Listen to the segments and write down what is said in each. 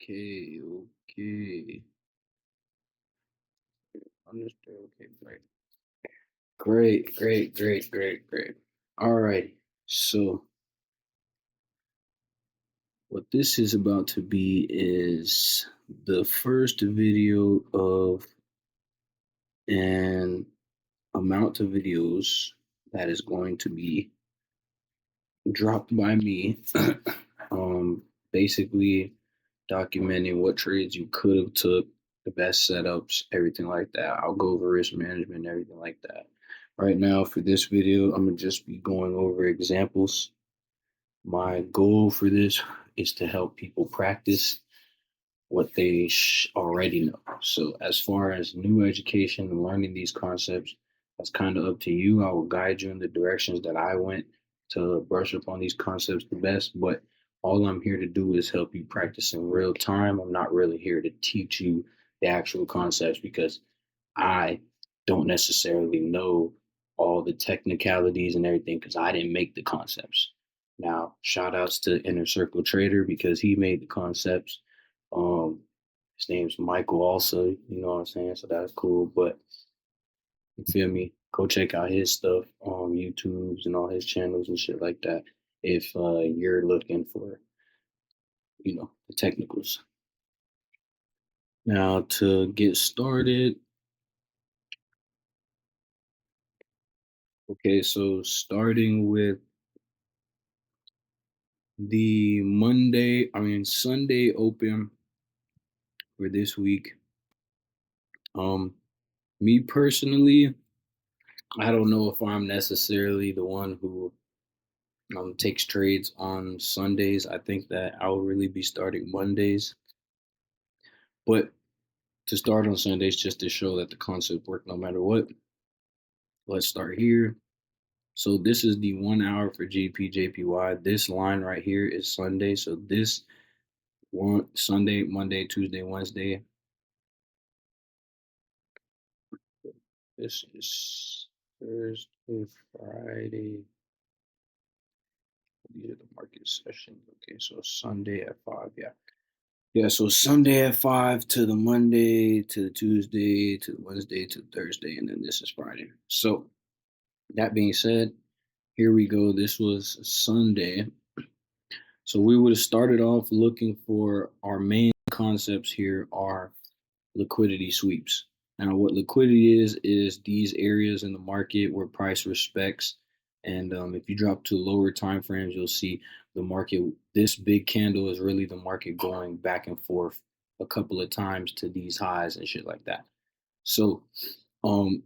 Okay, okay. Understood. Okay, great. Great. All right. So, what this is about to be is the first video of an amount of videos that is going to be dropped by me. um, Basically documenting what trades you could have took, the best setups, everything like that. I'll go over risk management, everything like that. Right now, for this video, I'm gonna just be going over examples. My goal for this is to help people practice what they already know. So, as far as new education and learning these concepts, that's kind of up to you. I will guide you in the directions that I went to brush up on these concepts the best. But all I'm here to do is help you practice in real time. I'm not really here to teach you the actual concepts because I don't necessarily know all the technicalities and everything because I didn't make the concepts. Now, shout outs to Inner Circle Trader because he made the concepts. Um, his name's Michael also, you know what I'm saying? So that's cool. But you feel me? Go check out his stuff on YouTube's and all his channels and shit like that if you're looking for, the technicals. Now to get started, okay, so starting with the Sunday open for this week. Um, Me personally, I don't know if I'm necessarily the one who takes trades on Sundays. I think that I'll really be starting Mondays. But to start on Sundays, just to show that the concept work no matter what, let's start here. So this is the 1 hour for GP JPY. This line right here is Sunday. So this one Sunday, Monday, Tuesday, Wednesday. This is Thursday, Friday. These are the market sessions. Okay, so Sunday at 5. Yeah. Yeah, so Sunday at 5 to the Monday to the Tuesday to the Wednesday to the Thursday, and then this is Friday. So that being said, here we go. This was Sunday. So we would have started off looking for our main concepts here are liquidity sweeps. Now, what liquidity is these areas in the market where price respects. And if you drop to lower time frames, you'll see the market. This big candle is really the market going back and forth a couple of times to these highs and shit like that. So, um,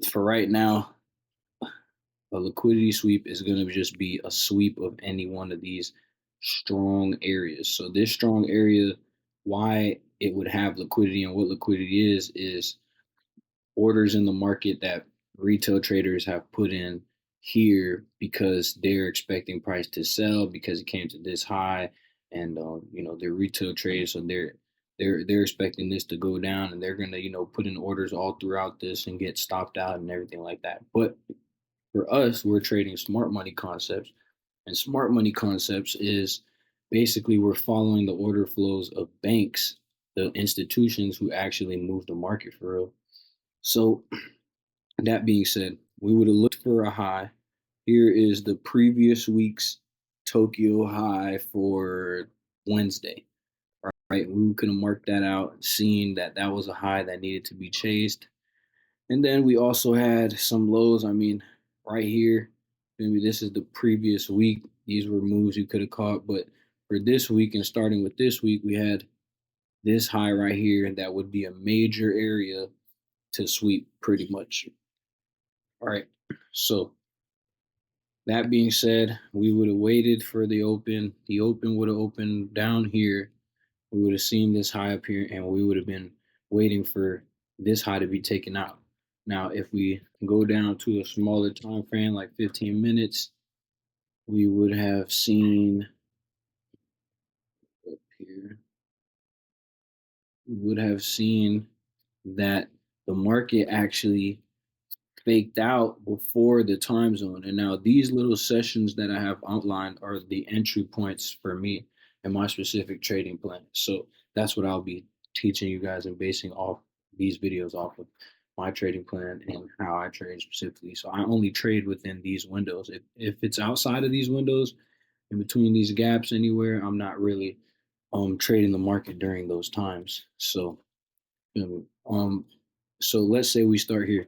for right now, a liquidity sweep is going to just be a sweep of any one of these strong areas. So this strong area, why it would have liquidity and what liquidity is orders in the market that retail traders have put in here because they're expecting price to sell because it came to this high, and they're retail traders, so they're expecting this to go down, and they're gonna put in orders all throughout this and get stopped out and everything like that. But for us, we're trading smart money concepts, and smart money concepts is basically we're following the order flows of banks, the institutions who actually move the market for real. So that being said, we would have looked for a high. Here is the previous week's Tokyo high for Wednesday. Right, we could have marked that out, seeing that that was a high that needed to be chased. And then we also had some lows. Right here, maybe this is the previous week. These were moves you could have caught. But for this week and starting with this week, we had this high right here. And that would be a major area to sweep pretty much. All right. So that being said, we would have waited for the open. The open would have opened down here. We would have seen this high up here, and we would have been waiting for this high to be taken out. Now, if we go down to a smaller time frame, like 15 minutes, we would have seen up here, we would have seen that the market actually faked out before the time zone. And now these little sessions that I have outlined are the entry points for me and my specific trading plan. So that's what I'll be teaching you guys and basing off these videos off of my trading plan and how I trade specifically. So I only trade within these windows. If it's outside of these windows, in between these gaps anywhere, I'm not really trading the market during those times. So so let's say we start here.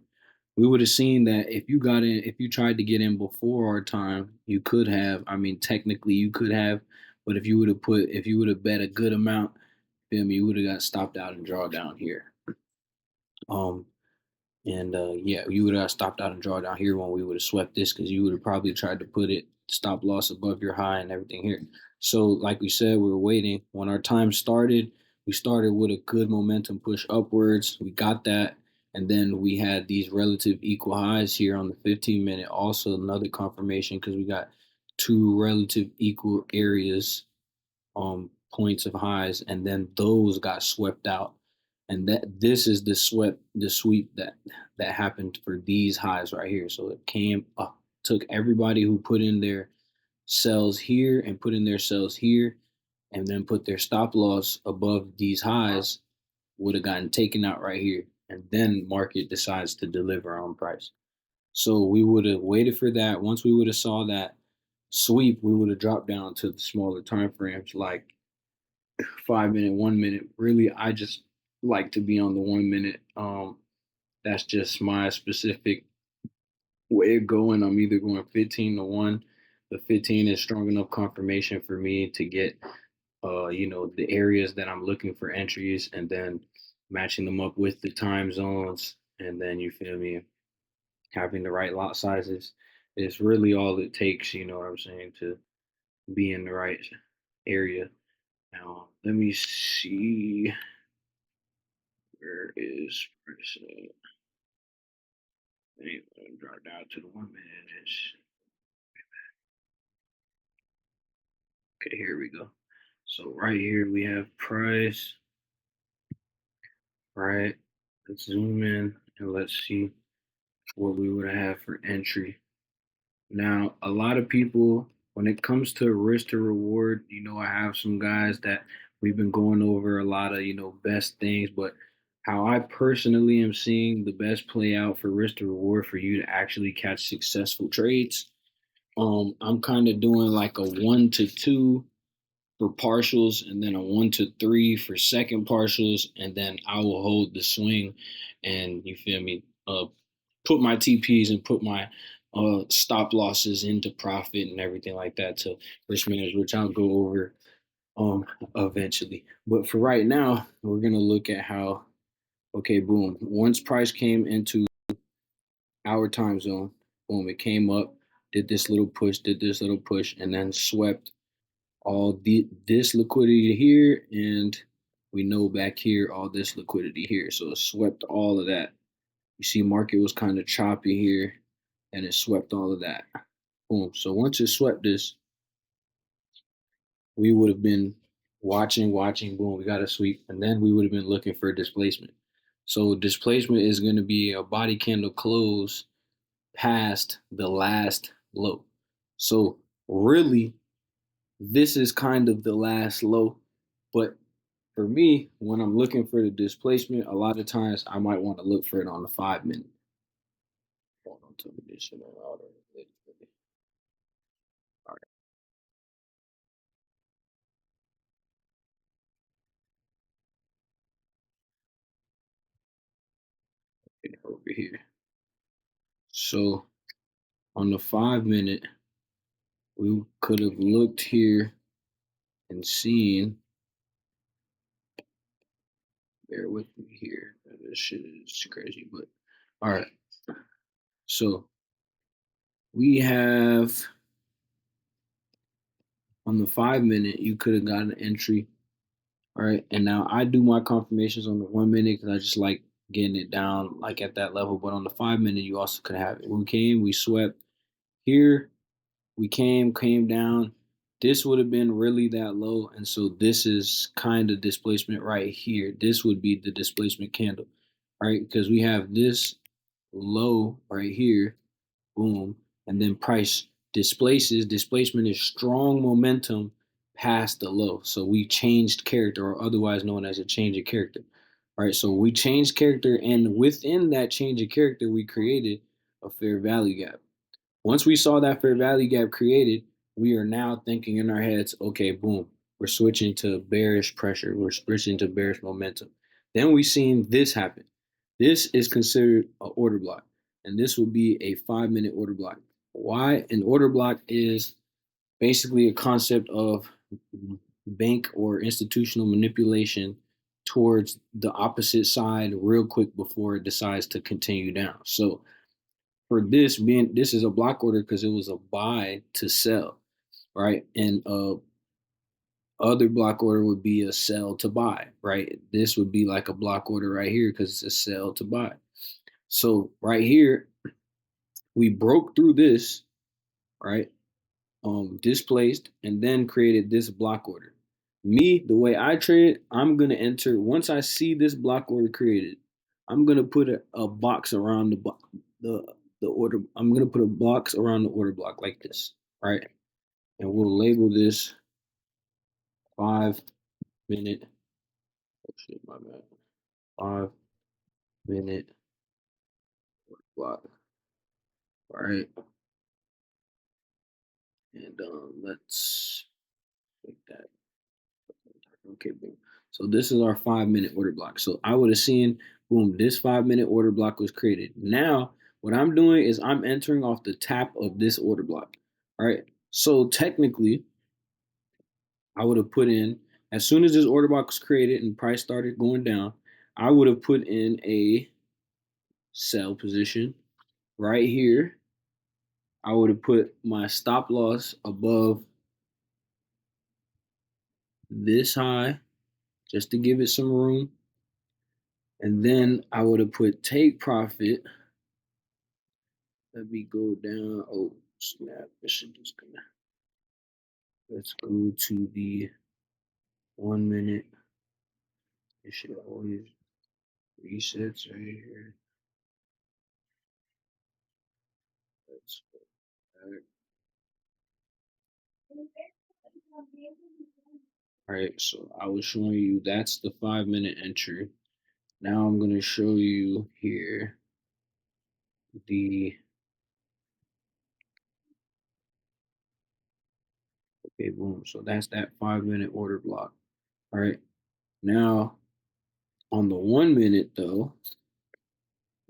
We would have seen that if you got in, if you tried to get in before our time, you could have. I mean, technically you could have, but if you would have bet a good amount, feel me, you would have got stopped out and draw down here. Um, and yeah, you would have stopped out and draw down here when we would have swept this because you would have probably tried to put it stop loss above your high and everything here. So, like we said, we were waiting. When our time started, we started with a good momentum push upwards. We got that. And then we had these relative equal highs here on the 15-minute. Also, another confirmation because we got two relative equal areas, points of highs, and then those got swept out. And that this is the sweep that happened for these highs right here. So it came up, took everybody who put in their sells here and put in their sells here, and then put their stop loss above these highs, would have gotten taken out right here. And then market decides to deliver on price. So we would have waited for that. Once we would have saw that sweep, we would have dropped down to the smaller time frames like 5 minute, 1 minute. Really, I just like to be on the 1 minute. That's just my specific way of going. I'm either going 15 to 1. The 15 is strong enough confirmation for me to get the areas that I'm looking for entries, and then matching them up with the time zones, and then you feel me, having the right lot sizes is really all it takes, you know what I'm saying, to be in the right area. Now, let me see, where is price at? Drop down to the 1 minute. Okay, here we go. So right here we have price, right? Let's zoom in and let's see what we would have for entry. Now, a lot of people, when it comes to risk to reward, I have some guys that we've been going over a lot of, best things, but how I personally am seeing the best play out for risk to reward for you to actually catch successful trades. I'm kind of doing like a 1 to 2 for partials, and then a 1 to 3 for second partials, and then I will hold the swing, and you feel me, put my TPs and put my stop losses into profit and everything like that to risk manage, which I'll go over um eventually. But for right now, we're gonna look at how, okay, boom, once price came into our time zone, boom, it came up, did this little push, and then swept this liquidity here, and we know back here all this liquidity here. So it swept all of that. You see, market was kind of choppy here, and it swept all of that. Boom. So once it swept this, we would have been watching. Boom, we got a sweep, and then we would have been looking for displacement. So displacement is going to be a body candle close past the last low. So really, this is kind of the last low, but for me, when I'm looking for the displacement, a lot of times I might want to look for it on the 5 minute. Hold on to this order. All right, over here. So on the 5 minute, we could have looked here and seen. Bear with me here. This shit is crazy, but all right. So we have on the 5 minute, you could have got an entry. All right. And now I do my confirmations on the 1 minute because I just like getting it down like at that level. But on the 5 minute, you also could have it. When we came, we swept here. We came down. This would have been really that low. And so this is kind of displacement right here. This would be the displacement candle, right? Because we have this low right here, boom, and then price displaces. Displacement is strong momentum past the low. So we changed character, or otherwise known as a change of character. All right, so we changed character, and within that change of character, we created a fair value gap. Once we saw that fair value gap created, we are now thinking in our heads, okay, boom, we're switching to bearish pressure, we're switching to bearish momentum. Then we seen this happen. This is considered an order block, and this will be a 5-minute order block. Why? An order block is basically a concept of bank or institutional manipulation towards the opposite side real quick before it decides to continue down. So for this is a block order because it was a buy to sell, right? And other block order would be a sell to buy, right? This would be like a block order right here because it's a sell to buy. So right here, we broke through this, right? Displaced and then created this block order. Me, the way I trade, I'm gonna enter once I see this block order created. I'm gonna put a box around the the order. I'm gonna put a box around the order block like this, right? And we'll label this 5 minute. Oh shit, my bad. 5 minute order block. All right, and let's make that. Okay, boom. So this is our 5 minute order block. So I would have seen, boom, this 5 minute order block was created. Now, what I'm doing is I'm entering off the top of this order block. All right. So technically, I would have put in, as soon as this order block was created and price started going down, I would have put in a sell position right here. I would have put my stop loss above this high just to give it some room. And then I would have put take profit. Let me go down. Oh, snap. This shit is gonna. Let's go to the 1 minute. This shit always resets right here. Let's go back. All right, so I was showing you that's the 5 minute entry. Now I'm gonna show you here the okay, boom. So that's that 5 minute order block. All right, now on the 1 minute though,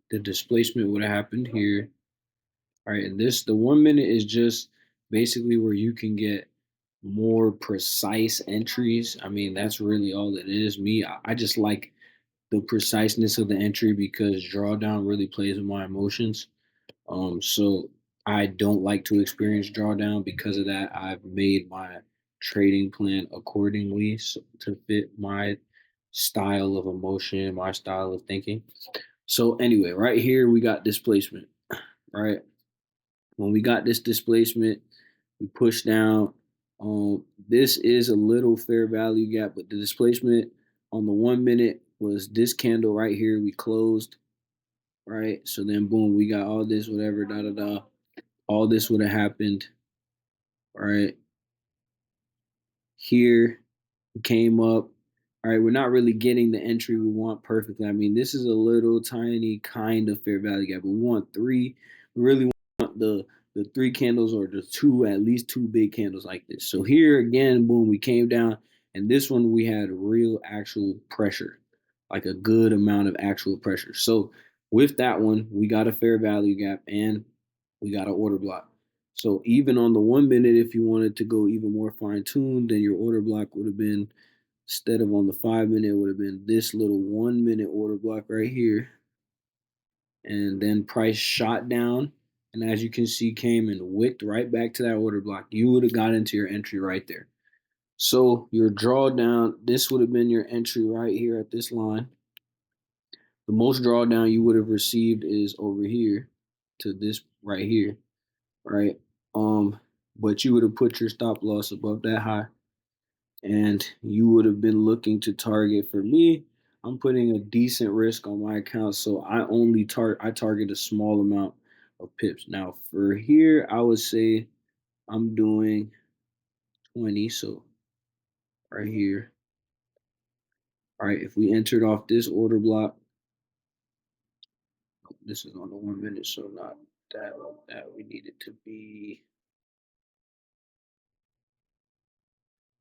the displacement would have happened here. All right, and the 1 minute is just basically where you can get more precise entries. I mean, that's really all it is. I just like the preciseness of the entry because drawdown really plays with my emotions. So I don't like to experience drawdown. Because of that, I've made my trading plan accordingly to fit my style of emotion, my style of thinking. So anyway, right here we got displacement. Right, when we got this displacement, we push down. This is a little fair value gap, but the displacement on the 1 minute was this candle right here. We closed, right? So then, boom, we got all this, whatever, da da da. All this would have happened, right? Here, came up. All right, we're not really getting the entry we want perfectly. I mean, this is a little tiny kind of fair value gap, but we want three. We really want the three candles or the two, at least two big candles like this. So here again, boom, we came down, and this one we had real actual pressure, like a good amount of actual pressure. So with that one, we got a fair value gap and we got an order block. So even on the 1 minute, if you wanted to go even more fine tuned, then your order block would have been, instead of on the 5 minute, it would have been this little 1 minute order block right here. And then price shot down. And as you can see, came and wicked right back to that order block. You would have got into your entry right there. So your drawdown, this would have been your entry right here at this line. The most drawdown you would have received is over here to this right here, right? But you would have put your stop loss above that high, and you would have been looking to target, for me, I'm putting a decent risk on my account, so I target a small amount of pips. Now for here, I would say I'm doing 20. So right here, all right. If we entered off this order block, this is on the 1 minute, so not that like that. We need it to be,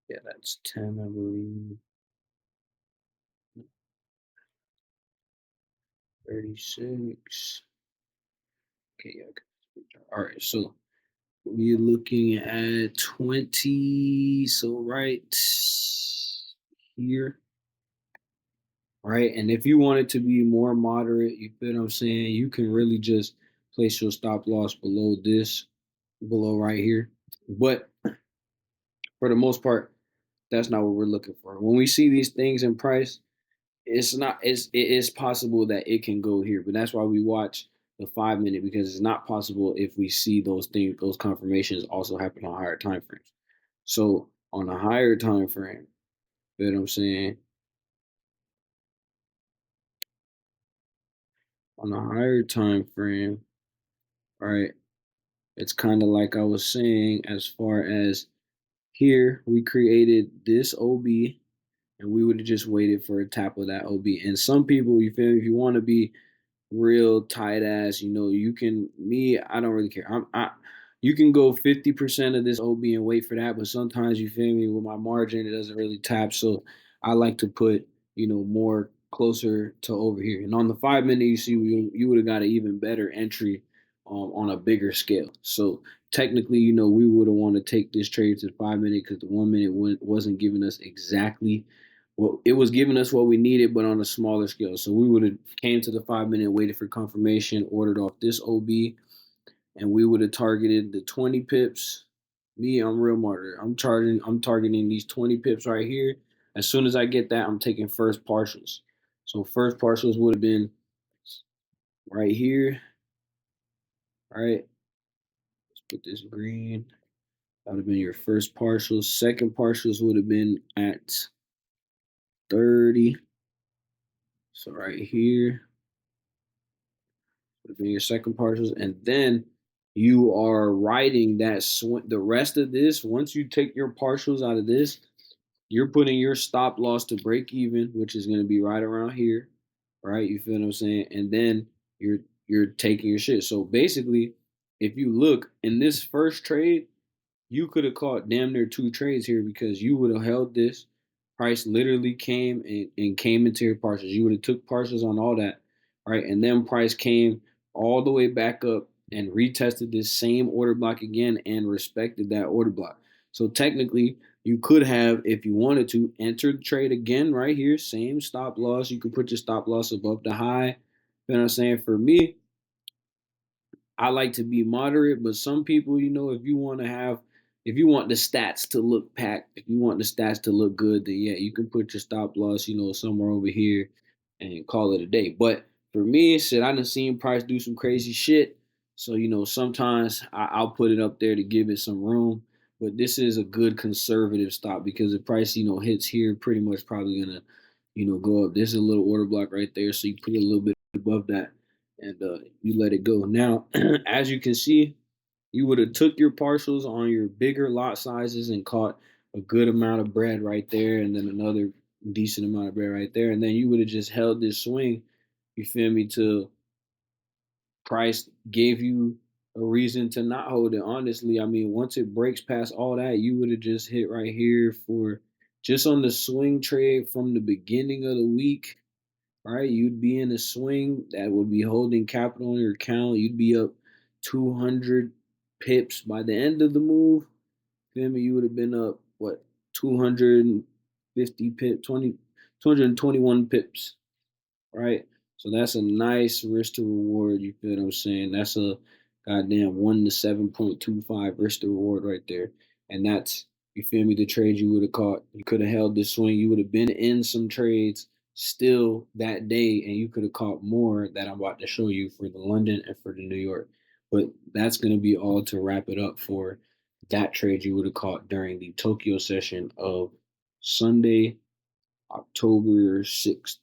yeah, that's 10, I believe. 36. Okay, yeah. Okay. All right, so we're looking at 20. So right here, right? And if you want it to be more moderate, you feel what I'm saying? You can really just place your stop loss below this, below right here. But for the most part, that's not what we're looking for. When we see these things in price, it is possible that it can go here, but that's why we watch the 5 minute, because it's not possible if we see those confirmations also happen on higher time frames. So on a higher time frame, you know what I'm saying? On a higher time frame, right? It's kind of like I was saying, as far as here, we created this OB and we would have just waited for a tap of that OB. And some people, you feel me, if you want to be real tight ass, you can, me, I don't really care. You can go 50% of this OB and wait for that, but sometimes, you feel me, with my margin, it doesn't really tap. So I like to put, more closer to over here. And on the 5 minute, you see, you would have got an even better entry on a bigger scale. So technically, we would have want to take this trade to the 5 minute, because the 1 minute wasn't giving us exactly, well, it was giving us what we needed, but on a smaller scale. So we would have came to the 5 minute, waited for confirmation, ordered off this OB, and we would have targeted the 20 pips. Me, I'm real martyr. I'm targeting these 20 pips right here. As soon as I get that, I'm taking first partials. So first partials would have been right here. All right. Let's put this green. That would have been your first partials. Second partials would have been at 30. So right here would be your second partials. And then you are writing that the rest of this. Once you take your partials out of this, you're putting your stop loss to break even, which is going to be right around here, right? You feel what I'm saying? And then you're taking your shit. So basically, if you look in this first trade, you could have caught damn near two trades here, because you would have held this. Price literally came and came into your partials. You would have took partials on all that, right? And then price came all the way back up and retested this same order block again and respected that order block. So technically, you could have, if you wanted to, enter the trade again right here, same stop loss. You could put your stop loss above the high. You know what I'm saying? For me, I like to be moderate, but some people, if you want the stats to look packed, if you want the stats to look good, then yeah, you can put your stop loss, somewhere over here and call it a day. But for me, shit, I done seen price do some crazy shit. So, sometimes I'll put it up there to give it some room. But this is a good conservative stop, because the price, hits here, pretty much probably gonna, go up. There's a little order block right there. So you put it a little bit above that, and you let it go. Now, as you can see, you would have took your partials on your bigger lot sizes and caught a good amount of bread right there, and then another decent amount of bread right there, and then you would have just held this swing. You feel me? Till price gave you a reason to not hold it. Honestly, I mean, once it breaks past all that, you would have just hit right here for just on the swing trade from the beginning of the week, right? You'd be in a swing that would be holding capital on your account. You'd be up 200 pips by the end of the move. Feel me? You would have been up, what, 250 pips, 221 pips, right? So that's a nice risk to reward. You feel what I'm saying? That's a goddamn 1 to 7.25 risk to reward right there. And that's, you feel me, the trade you would have caught. You could have held this swing. You would have been in some trades still that day, and you could have caught more that I'm about to show you for the London and for the New York. But that's going to be all to wrap it up for that trade you would have caught during the Tokyo session of Sunday, October 6th.